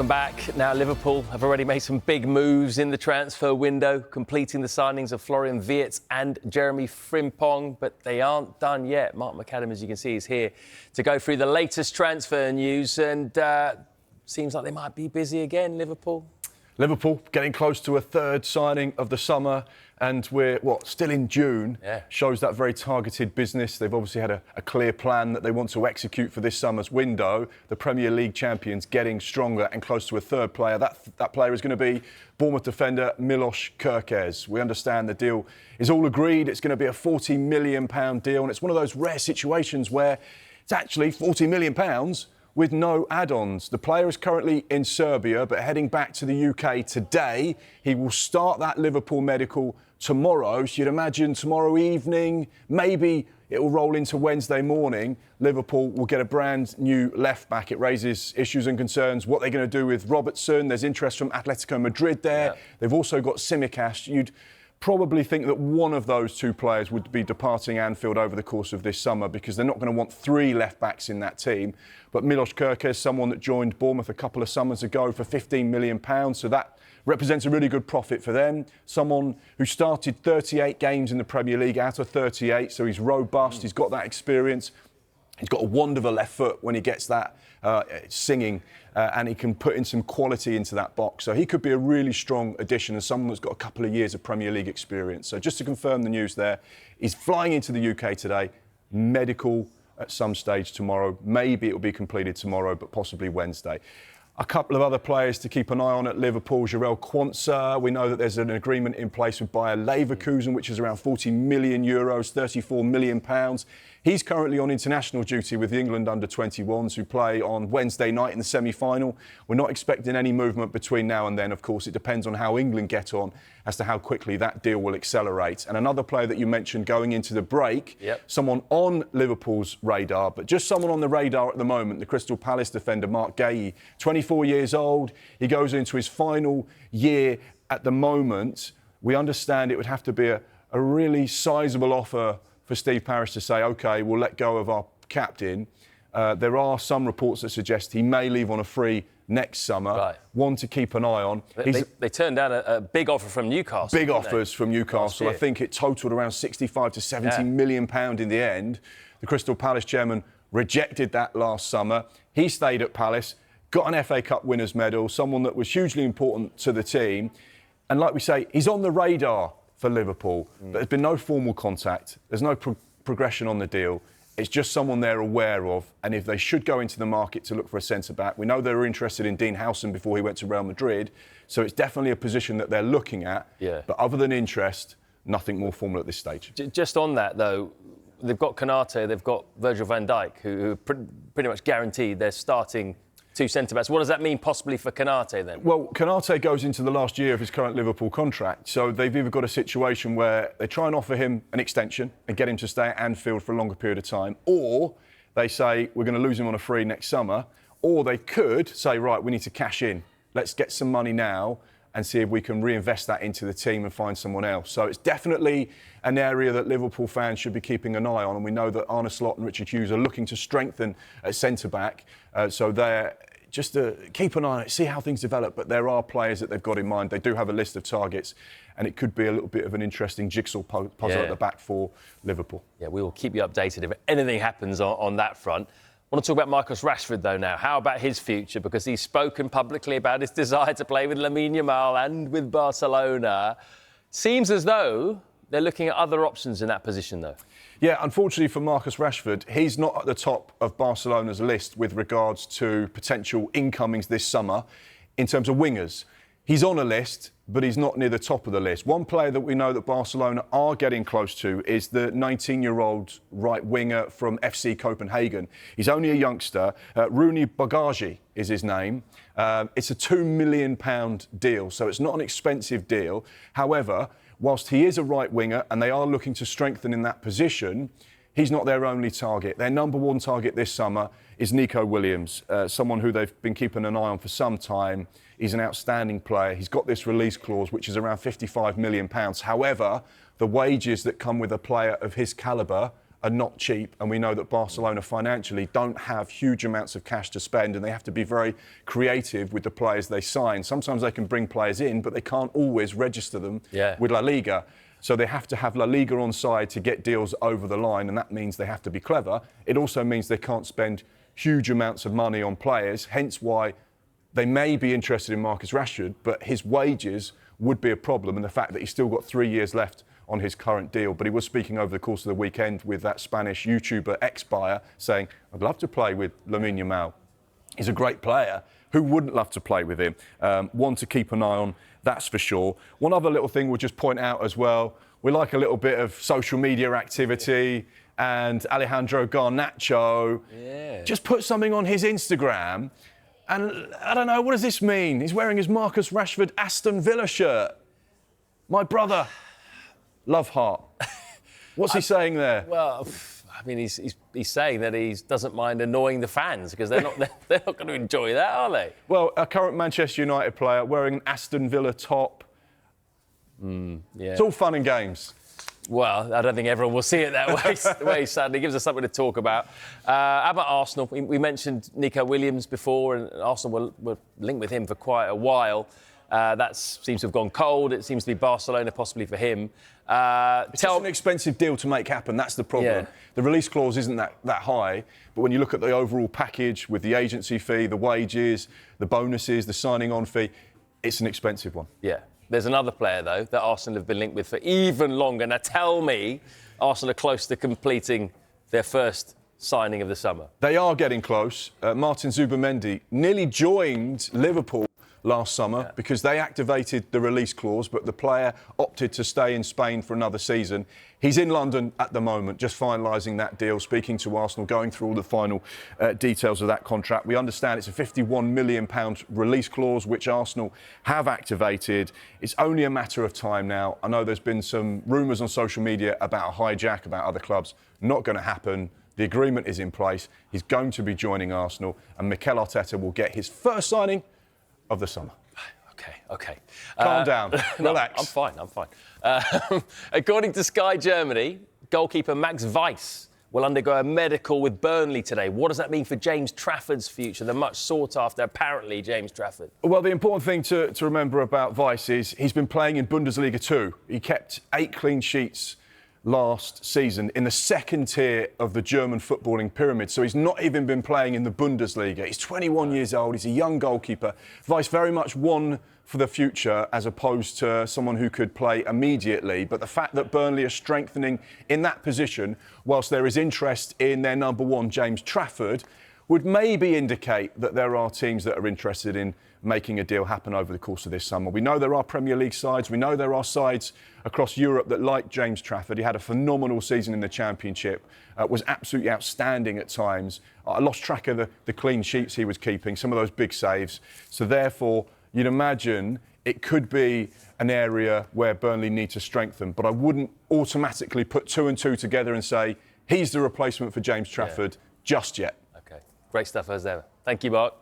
Welcome back. Now, Liverpool have already made some big moves in the transfer window, completing the signings of Florian Wirtz and Jeremy Frimpong, but they aren't done yet. Mark McAdam, as you can see, is here to go through the latest transfer news, and seems like they might be busy again, Liverpool. Liverpool getting close to a third signing of the summer, and we're, still in June. Yeah. Shows that very targeted business. They've obviously had a clear plan that they want to execute for this summer's window. The Premier League champions getting stronger and close to a third player. That player is going to be Bournemouth defender Milos Kerkez. We understand the deal is all agreed. It's going to be a £40 million deal, and it's one of those rare situations where it's actually £40 million with no add-ons. The player is currently in Serbia, but heading back to the UK today. He will start that Liverpool medical tomorrow. So you'd imagine tomorrow evening, maybe it will roll into Wednesday morning. Liverpool will get a brand new left-back. It raises issues and concerns. What they're going to do with Robertson. There's interest from Atletico Madrid there. Yeah. They've also got Tsimikas. You'd probably think that one of those two players would be departing Anfield over the course of this summer, because they're not going to want three left-backs in that team. But Milos Kerkez, someone that joined Bournemouth a couple of summers ago for £15 million, so that represents a really good profit for them. Someone who started 38 games in the Premier League out of 38, so he's robust, he's got that experience. He's got a wonderful left foot when he gets that singing, and he can put in some quality into that box. So he could be a really strong addition as someone that's got a couple of years of Premier League experience. So just to confirm the news there, he's flying into the UK today, medical at some stage tomorrow. Maybe it will be completed tomorrow, but possibly Wednesday. A couple of other players to keep an eye on at Liverpool. Jarell Quansah. We know that there's an agreement in place with Bayer Leverkusen, which is around €40 million, £34 million. He's currently on international duty with the England under-21s, who play on Wednesday night in the semi-final. We're not expecting any movement between now and then. Of course, it depends on how England get on as to how quickly that deal will accelerate. And another player that you mentioned going into the break, someone on Liverpool's radar, but just someone on the radar at the moment, the Crystal Palace defender Marc Guehi, 24 years old. He goes into his final year at the moment. We understand it would have to be a really sizable offer for Steve Parish to say, OK, we'll let go of our captain. There are some reports that suggest he may leave on a free next summer. Right. One to keep an eye on. They turned down a big offer from Newcastle. Big offers from Newcastle. I think it totalled around 65 to 70 million pound in the end. The Crystal Palace chairman rejected that last summer. He stayed at Palace, got an FA Cup winners' medal, someone that was hugely important to the team. And like we say, he's on the radar for Liverpool. But there's been no formal contact. There's no progression on the deal. It's just someone they're aware of. And if they should go into the market to look for a centre-back, we know they were interested in Dean Howson before he went to Real Madrid. So it's definitely a position that they're looking at. Yeah. But other than interest, nothing more formal at this stage. Just on that, though, they've got Konate, they've got Virgil van Dijk, who pretty much guaranteed they're starting two centre-backs. What does that mean possibly for Konate then? Well, Konate goes into the last year of his current Liverpool contract, so they've either got a situation where they try and offer him an extension and get him to stay at Anfield for a longer period of time, or they say we're going to lose him on a free next summer, or they could say, right, we need to cash in. Let's get some money now and see if we can reinvest that into the team and find someone else. So it's definitely an area that Liverpool fans should be keeping an eye on, and we know that Arne Slot and Richard Hughes are looking to strengthen at centre-back, so they're just to keep an eye on it, see how things develop. But there are players that they've got in mind. They do have a list of targets, and it could be a little bit of an interesting jigsaw puzzle at the back for Liverpool. Yeah, we will keep you updated if anything happens on that front. I want to talk about Marcus Rashford, though, now. How about his future? Because he's spoken publicly about his desire to play with Lamine Yamal and with Barcelona. Seems as though they're looking at other options in that position, though. Yeah, unfortunately for Marcus Rashford, he's not at the top of Barcelona's list with regards to potential incomings this summer in terms of wingers. He's on a list, but he's not near the top of the list. One player that we know that Barcelona are getting close to is the 19-year-old right winger from FC Copenhagen. He's only a youngster. Rooney Bagaji is his name. It's a £2 million deal, so it's not an expensive deal. However, whilst he is a right winger and they are looking to strengthen in that position, he's not their only target. Their number one target this summer is Nico Williams, someone who they've been keeping an eye on for some time. He's an outstanding player. He's got this release clause, which is around £55 million. However, the wages that come with a player of his calibre are not cheap, and we know that Barcelona financially don't have huge amounts of cash to spend, and they have to be very creative with the players they sign. Sometimes they can bring players in, but they can't always register them with La Liga. So they have to have La Liga on side to get deals over the line, and that means they have to be clever. It also means they can't spend huge amounts of money on players, hence why they may be interested in Marcus Rashford, but his wages would be a problem, and the fact that he's still got 3 years left on his current deal. But he was speaking over the course of the weekend with that Spanish YouTuber ex-Bayer, saying, I'd love to play with Lamine Yamal. He's a great player. Who wouldn't love to play with him? One to keep an eye on, that's for sure. One other little thing we'll just point out as well, we like a little bit of social media activity, and Alejandro Garnacho just put something on his Instagram, and I don't know, what does this mean? He's wearing his Marcus Rashford Aston Villa shirt. My brother, love heart. What's he saying there? Well, I mean, he's saying that he doesn't mind annoying the fans because they're not going to enjoy that, are they? Well, a current Manchester United player wearing an Aston Villa top. It's all fun and games. Well, I don't think everyone will see it that way. Sadly, gives us something to talk about. How about Arsenal? We mentioned Nico Williams before, and Arsenal were linked with him for quite a while. That seems to have gone cold. It seems to be Barcelona possibly for him. It's just an expensive deal to make happen. That's the problem. Yeah. The release clause isn't that high, but when you look at the overall package with the agency fee, the wages, the bonuses, the signing-on fee, it's an expensive one. Yeah. There's another player, though, that Arsenal have been linked with for even longer. Now, tell me Arsenal are close to completing their first signing of the summer. They are getting close. Martin Zubimendi nearly joined Liverpool last summer because they activated the release clause, but the player opted to stay in Spain for another season. He's in London at the moment, just finalising that deal, speaking to Arsenal, going through all the final details of that contract. We understand it's a £51 million release clause, which Arsenal have activated. It's only a matter of time now. I know there's been some rumours on social media about a hijack, about other clubs. Not going to happen. The agreement is in place. He's going to be joining Arsenal, and Mikel Arteta will get his first signing of the summer. OK. Calm down. Relax. No, I'm fine. According to Sky Germany, goalkeeper Max Weiss will undergo a medical with Burnley today. What does that mean for James Trafford's future? The much sought after, apparently, James Trafford. Well, the important thing to remember about Weiss is he's been playing in Bundesliga 2. He kept 8 clean sheets last season in the second tier of the German footballing pyramid. So he's not even been playing in the Bundesliga. He's 21 years old. He's a young goalkeeper. Weiss very much one for the future as opposed to someone who could play immediately. But the fact that Burnley are strengthening in that position, whilst there is interest in their number one, James Trafford, would maybe indicate that there are teams that are interested in making a deal happen over the course of this summer. We know there are Premier League sides. We know there are sides across Europe that like James Trafford. He had a phenomenal season in the Championship, was absolutely outstanding at times. I lost track of the clean sheets he was keeping, some of those big saves. So therefore, you'd imagine it could be an area where Burnley need to strengthen. But I wouldn't automatically put 2 and 2 together and say he's the replacement for James Trafford just yet. OK. Great stuff as ever. Thank you, Mark.